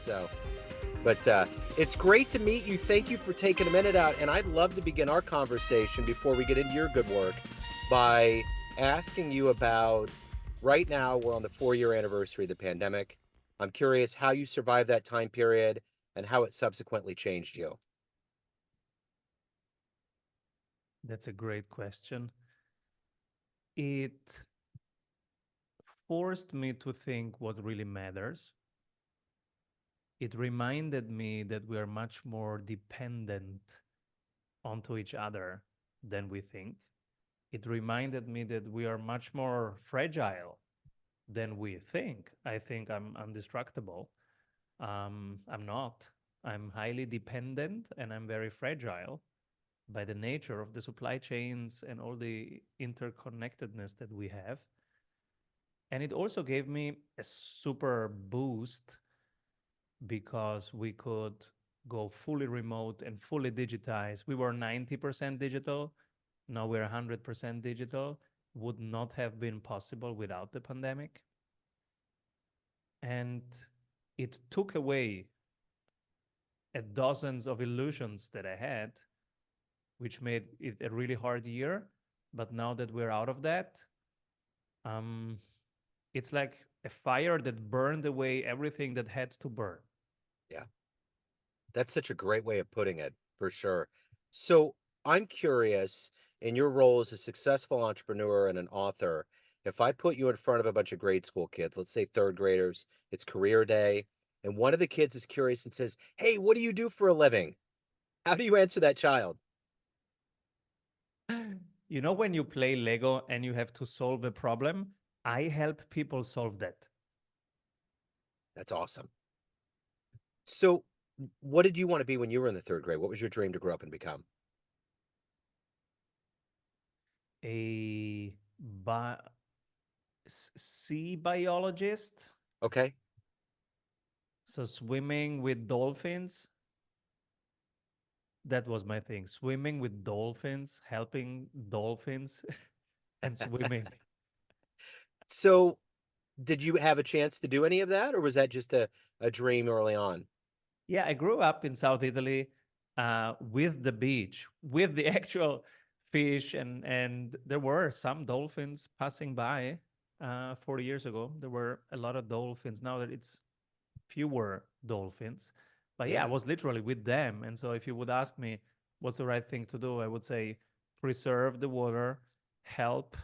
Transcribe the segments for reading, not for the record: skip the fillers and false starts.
So, but it's great to meet you. Thank you for taking a minute out. And I'd love to begin our conversation before we get into your good work by asking you about right now, we're on the 4-year anniversary of the pandemic. I'm curious how you survived that time period and how it subsequently changed you. That's a great question. It forced me to think what really matters. It reminded me that we are much more dependent onto each other than we think. It reminded me that we are much more fragile than we think. I think I'm indestructible. I'm not. I'm highly dependent and I'm very fragile by the nature of the supply chains and all the interconnectedness that we have. And it also gave me a super boost because we could go fully remote and fully digitize. We were 90% digital. Now we're 100% digital. Would not have been possible without the pandemic. And it took away dozens of illusions that I had, which made it a really hard year. But now that we're out of that, um, it's like a fire that burned away everything that had to burn. Yeah, that's such a great way of putting it, for sure. So I'm curious, in your role as a successful entrepreneur and an author, if I put you in front of a bunch of grade school kids, let's say third graders, it's career day, and one of the kids is curious and says, "Hey, what do you do for a living?" How do you answer that child? You know, when you play Lego and you have to solve a problem, I help people solve that. That's awesome. So, what did you want to be when you were in the third grade? What was your dream to grow up and become? A bi- sea biologist, Okay. so swimming with dolphins. That was my thing. Swimming with dolphins, helping dolphins, and swimming. So, did you have a chance to do any of that, or was that just a dream early on? Yeah, I grew up in South Italy with the beach, with the actual fish, and there were some dolphins passing by 40 years ago. There were a lot of dolphins. Now that it's fewer dolphins, but yeah, I Yeah. was literally with them. And so, if you would ask me what's the right thing to do, I would say preserve the water, help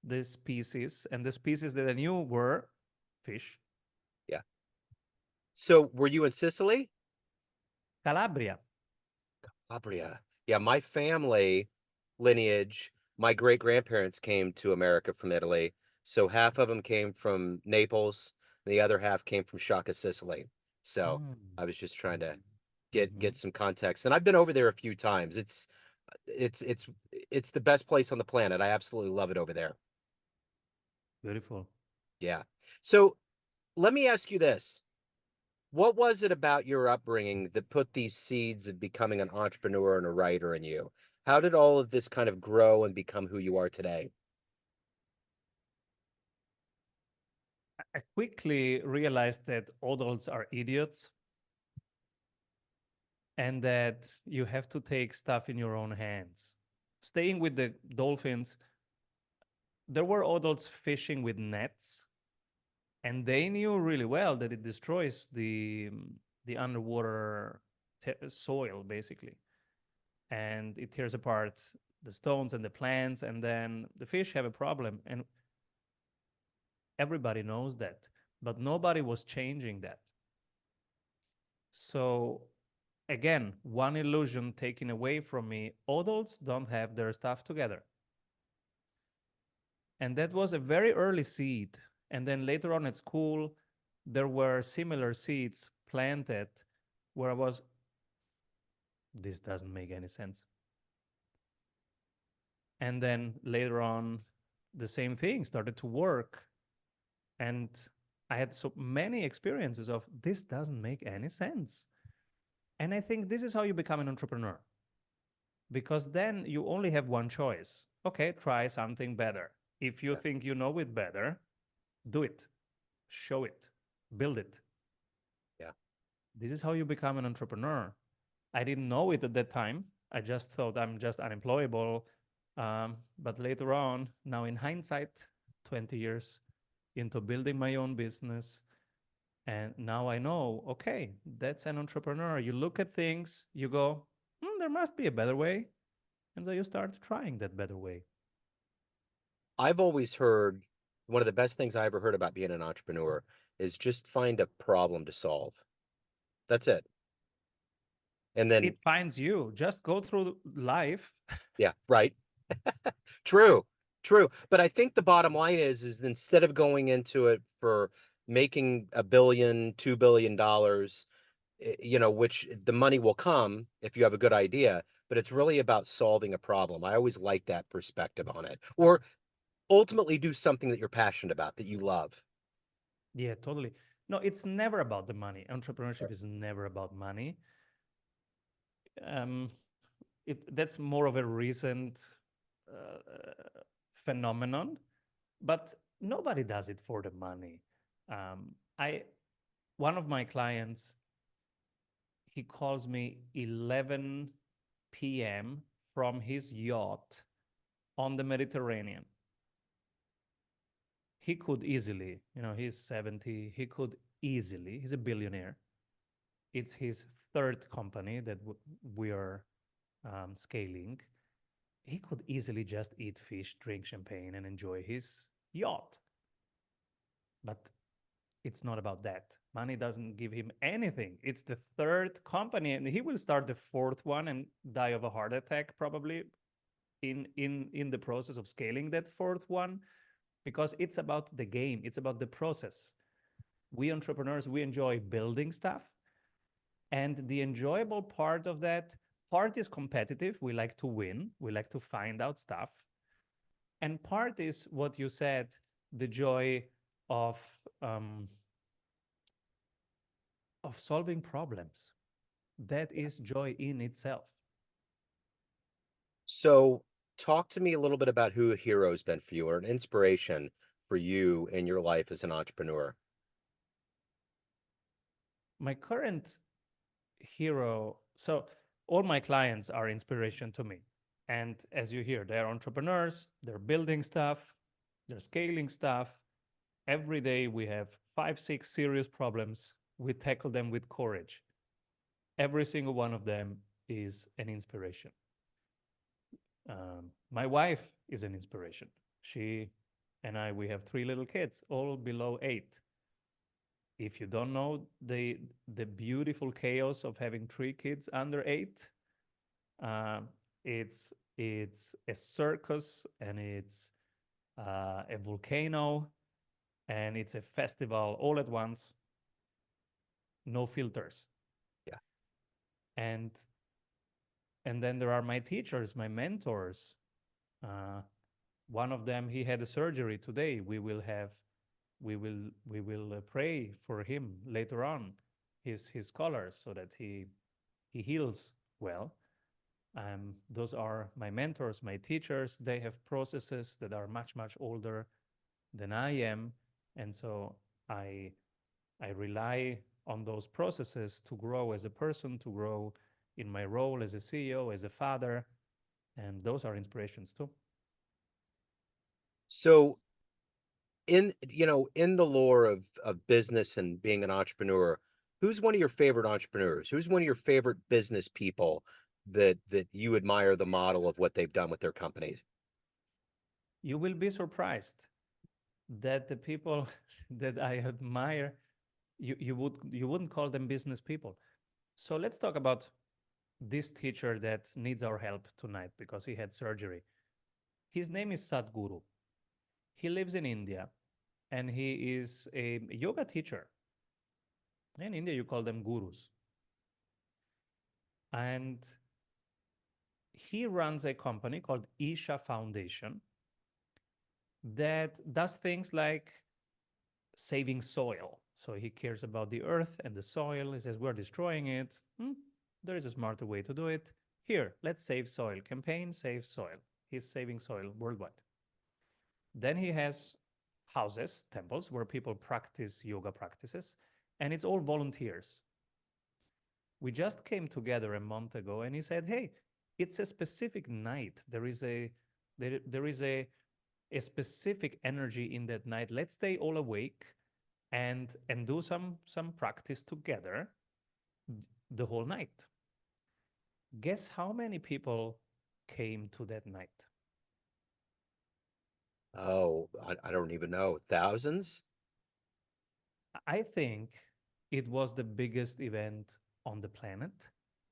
the species, and the species that I knew were fish. Yeah. So, were you in Sicily? Calabria. Calabria. Yeah, my family lineage, my great grandparents came to America from Italy. So half of them came from Naples, and the other half came from Shaka, Sicily. So Mm. I was just trying to Mhm. get some context. And I've been over there a few times. It's it's it's the best place on the planet. I absolutely love it over there. Beautiful. Yeah. So let me ask you this. What was it about your upbringing that put these seeds of becoming an entrepreneur and a writer in you? How did all of this kind of grow and become who you are today? I quickly realized that adults are idiots and that you have to take stuff in your own hands. Staying with the dolphins, there were adults fishing with nets, and they knew really well that it destroys the underwater soil, basically, and it tears apart the stones and the plants, and then the fish have a problem, and everybody knows that, but nobody was changing that. So again, one illusion taken away from me. Adults don't have their stuff together. And that was a very early seed. And then later on at school, there were similar seeds planted where I was, this doesn't make any sense. And then later on, the same thing started to work. And I had so many experiences of this doesn't make any sense. And I think this is how you become an entrepreneur, because then you only have one choice. Okay, try something better. If you Yeah, think you know it better, do it, show it, build it. yeah. This is how you become an entrepreneur. I didn't know it at that time. I just thought I'm just unemployable. But later on, now in hindsight, 20 years into building my own business, and now I know, okay, that's an entrepreneur. You look at things, you go, there must be a better way. And so you start trying that better way. I've always heard one of the best things I ever heard about being an entrepreneur is just find a problem to solve. That's it. And then, It finds you. Just go through life. yeah, right. True, true. But I think the bottom line is instead of going into it for making a billion, $2 billion, which the money will come if you have a good idea, but it's really about solving a problem. I always like that perspective on it. Or ultimately do something that you're passionate about, that you love. Yeah, totally. No, it's never about the money. Entrepreneurship Right. is never about money. Um, that's more of a recent phenomenon, but nobody does it for the money. I One of my clients, he calls me 11 p.m. from his yacht on the Mediterranean. He could easily, he's 70, he could easily, he's a billionaire. It's his third company that we are scaling. He could easily just eat fish, drink champagne, and enjoy his yacht. But it's not about that. Money doesn't give him anything. It's the third company, and he will start the fourth one and die of a heart attack probably in the process of scaling that fourth one, because it's about the game. It's about the process. We entrepreneurs, we enjoy building stuff, and the enjoyable part of that part is competitive. We like to win. We like to find out stuff. And part is what you said, the joy of um, of solving problems. That is joy in itself. So talk to me a little bit about who a hero has been for you or an inspiration for you in your life as an entrepreneur. My current hero, so all my clients are inspiration to me. And as you hear, they're entrepreneurs, they're building stuff, they're scaling stuff. Every day we have 5, 6 serious problems. We tackle them with courage. Every single one of them is an inspiration. My wife is an inspiration. She and I, we have 3 little kids, all below 8. If you don't know the beautiful chaos of having 3 kids under 8, uh, it's a circus, and it's a volcano, and it's a festival all at once, no filters. Yeah. And then there are my teachers, my mentors. Uh, One of them, he had a surgery today. We will pray for him later on, his scholars, so that he heals well. Those are my mentors, my teachers. They have processes that are much, much older than I am, and so I I rely on those processes to grow as a person, to grow in my role as a CEO, as a father, and those are inspirations too. So in the lore of business and being an entrepreneur, who's one of your favorite entrepreneurs? Who's one of your favorite business people that you admire the model of what they've done with their companies? You will be surprised that the people that I admire, you wouldn't call them business people. So let's talk about this teacher that needs our help tonight because he had surgery. His name is Sadhguru. He lives in India, and he is a yoga teacher. In India, you call them gurus. And he runs a company called Isha Foundation that does things like saving soil. So he cares about the earth and the soil. He says, we're destroying it. There is a smarter way to do it. Here, let's save soil. Campaign Save Soil. He's saving soil worldwide. Then he has houses, temples, where people practice yoga practices, and it's all volunteers. We just came together a month ago, and he said, "Hey, it's a specific night. There is a specific energy in that night. Let's stay all awake and do some practice together the whole night." Guess how many people came to that night? Oh, I don't even know. Thousands? I think it was the biggest event on the planet.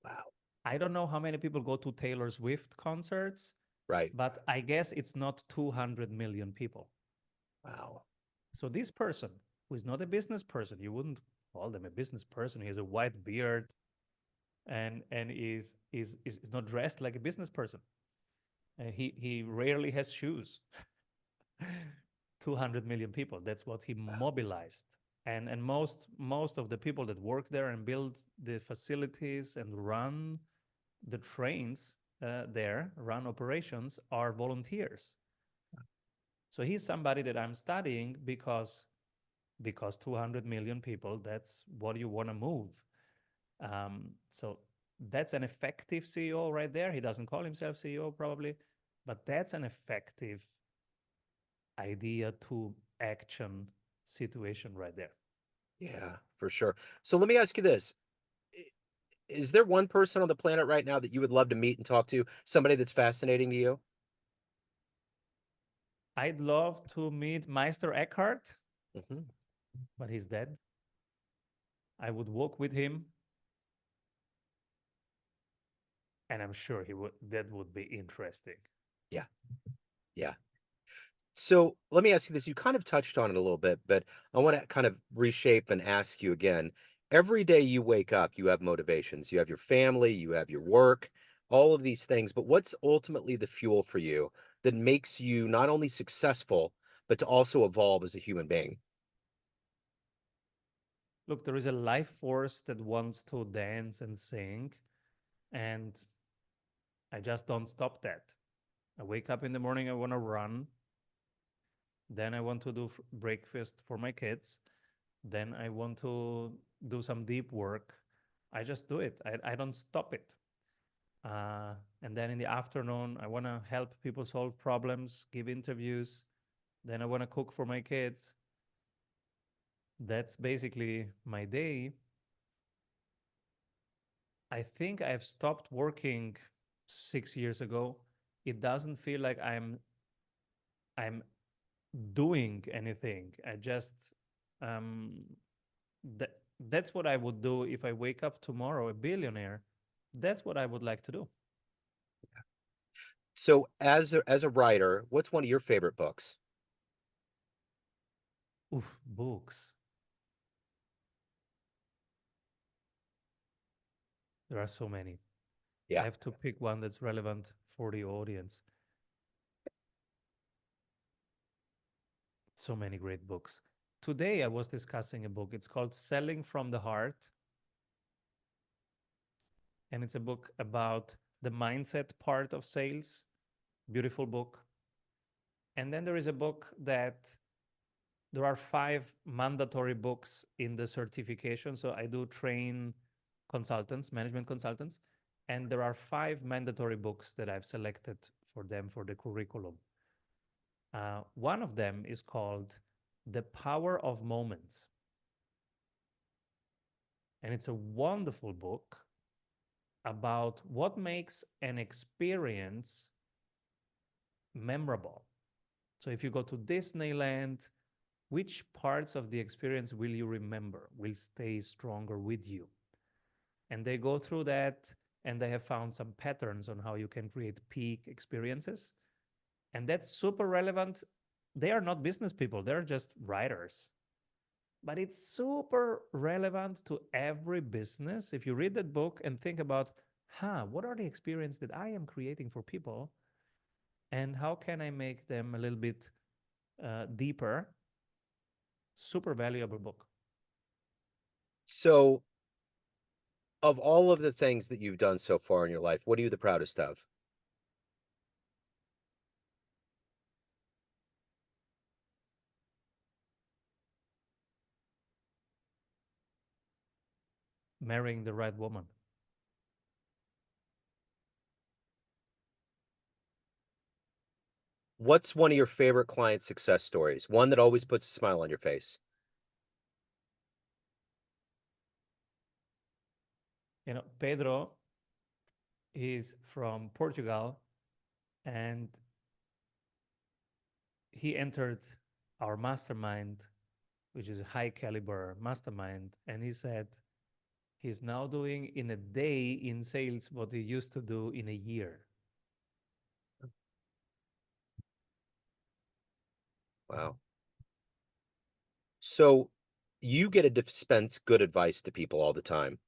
Wow. I don't know how many people go to Taylor Swift concerts, Right. but I guess it's not 200 million people. Wow. So this person, who is not a business person, you wouldn't call them a business person. He has a white beard and is not dressed like a business person. He rarely has shoes. 200 million people. That's what he Wow. mobilized. And most of the people that work there and build the facilities and run the trains there, run operations, are volunteers. So he's somebody that I'm studying because 200 million people, that's what you want to move. So that's an effective CEO right there. He doesn't call himself CEO probably, but that's an effective idea to action situation right there. Yeah, for sure. So let me ask you this. I- Is there one person on the planet right now that you would love to meet and talk to? Somebody that's fascinating to you? I'd love to meet Meister Eckhart, Hmm. but he's dead. I would walk with him, and I'm sure he would. That would be interesting. Yeah. Yeah. So let me ask you this. You kind of touched on it a little bit, but I want to kind of reshape and ask you again. Every day you wake up, you have motivations. You have your family, you have your work, all of these things. But what's ultimately the fuel for you that makes you not only successful, but to also evolve as a human being? Look, there is a life force that wants to dance and sing, and I just don't stop that. I wake up in the morning, I want to run. Then I want to do breakfast for my kids. Then I want to do some deep work. I just do it. I don't stop it. And then in the afternoon, I want to help people solve problems, give interviews. Then I want to cook for my kids. That's basically my day. I think I've stopped working 6 years ago. It doesn't feel like I'm doing anything. I just um, that that's what I would do if I wake up tomorrow a billionaire. That's what I would like to do. So as a writer, what's one of your favorite books? Oof, books. There are so many. I Yeah. have to pick one that's relevant for the audience. So many great books. Today I was discussing a book. It's called Selling from the Heart, and it's a book about the mindset part of sales. Beautiful book. And then there is a book that there are five mandatory books in the certification. So I do train consultants, management consultants, and there are five mandatory books that I've selected for them for the curriculum. One of them is called The Power of Moments. And it's a wonderful book about what makes an experience memorable. So if you go to Disneyland, which parts of the experience will you remember, will stay stronger with you? And they go through that and they have found some patterns on how you can create peak experiences. And that's super relevant. They are not business people, they're just writers. But it's super relevant to every business. If you read that book and think about, what are the experiences that I am creating for people? And how can I make them a little bit deeper? Super valuable book. So of all of the things that you've done so far in your life, what are you the proudest of? Marrying the right woman. What's one of your favorite client success stories? One that always puts a smile on your face? Pedro is from Portugal, and he entered our mastermind, which is a high caliber mastermind. And he said he's now doing in a day in sales what he used to do in a year. Wow. So you get to dispense good advice to people all the time.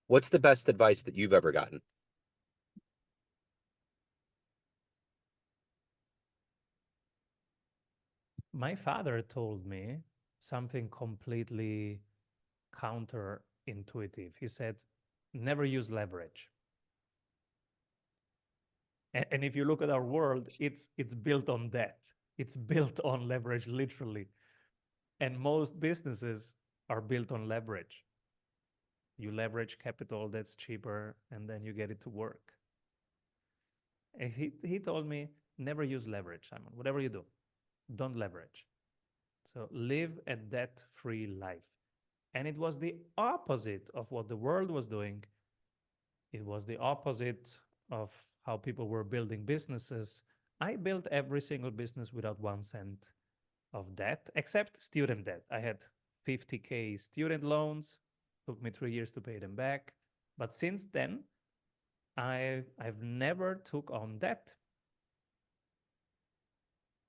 What's the best advice that you've ever gotten? My father told me something completely counterintuitive. He said, never use leverage. And if you look at our world, it's built on debt. It's built on leverage, literally. And most businesses are built on leverage. You leverage capital that's cheaper, and then you get it to work. And he told me, never use leverage, Simon. Whatever you do, don't leverage. So live a debt-free life. And it was the opposite of what the world was doing. It was the opposite of how people were building businesses. I built every single business without 1 cent of debt, except student debt. I had 50K student loans, took me 3 years to pay them back. But since then, I've never took on debt.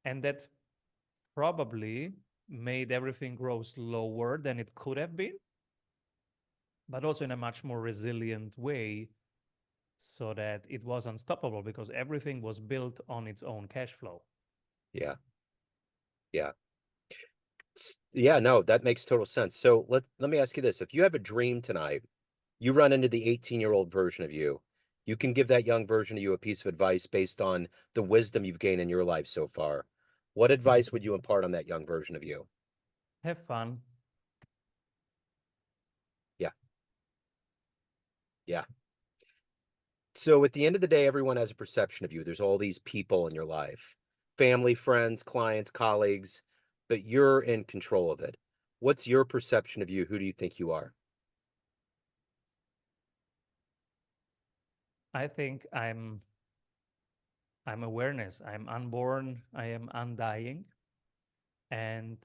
And that probably made everything grow slower than it could have been, but also in a much more resilient way so that it was unstoppable because everything was built on its own cash flow. Yeah. Yeah. Yeah, no, that makes total sense. So let me ask you this. If you have a dream tonight, you run into the 18-year-old version of you, you can give that young version of you a piece of advice based on the wisdom you've gained in your life so far. What advice would you impart on that young version of you? Have fun. Yeah. Yeah. So at the end of the day, everyone has a perception of you. There's all these people in your life, family, friends, clients, colleagues, but you're in control of it. What's your perception of you? Who do you think you are? I think I'm awareness. I'm unborn. I am undying. And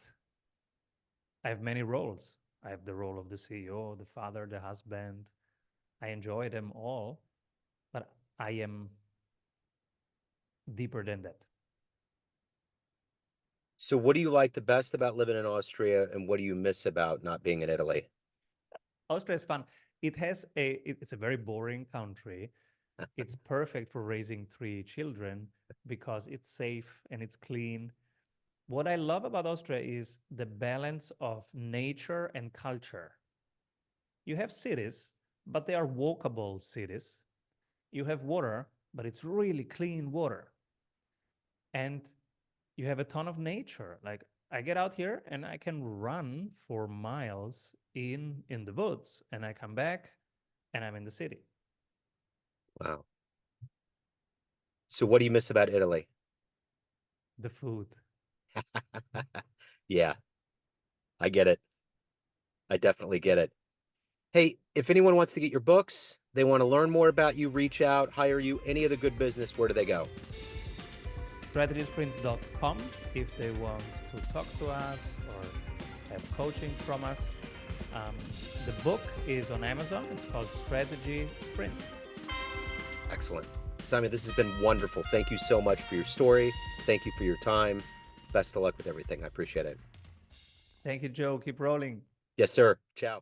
I have many roles. I have the role of the CEO, the father, the husband. I enjoy them all, but I am deeper than that. So what do you like the best about living in Austria, and what do you miss about not being in Italy? Austria is fun. It's a very boring country. It's perfect for raising 3 children because it's safe and it's clean. What I love about Austria is the balance of nature and culture. You have cities, but they are walkable cities. You have water, but it's really clean water. And you have a ton of nature. Like I get out here and I can run for miles in the woods and I come back and I'm in the city. Wow. So what do you miss about Italy? The food. Yeah, I get it. I definitely get it. Hey, if anyone wants to get your books, they want to learn more about you, reach out, hire you, any other good business, where do they go? Strategysprints.com if they want to talk to us or have coaching from us. Um, the book is on Amazon. It's called Strategy Sprints. Excellent. Simon, this has been wonderful. Thank you so much for your story. Thank you for your time. Best of luck with everything. I appreciate it. Thank you, Joe. Keep rolling. Yes, sir. Ciao.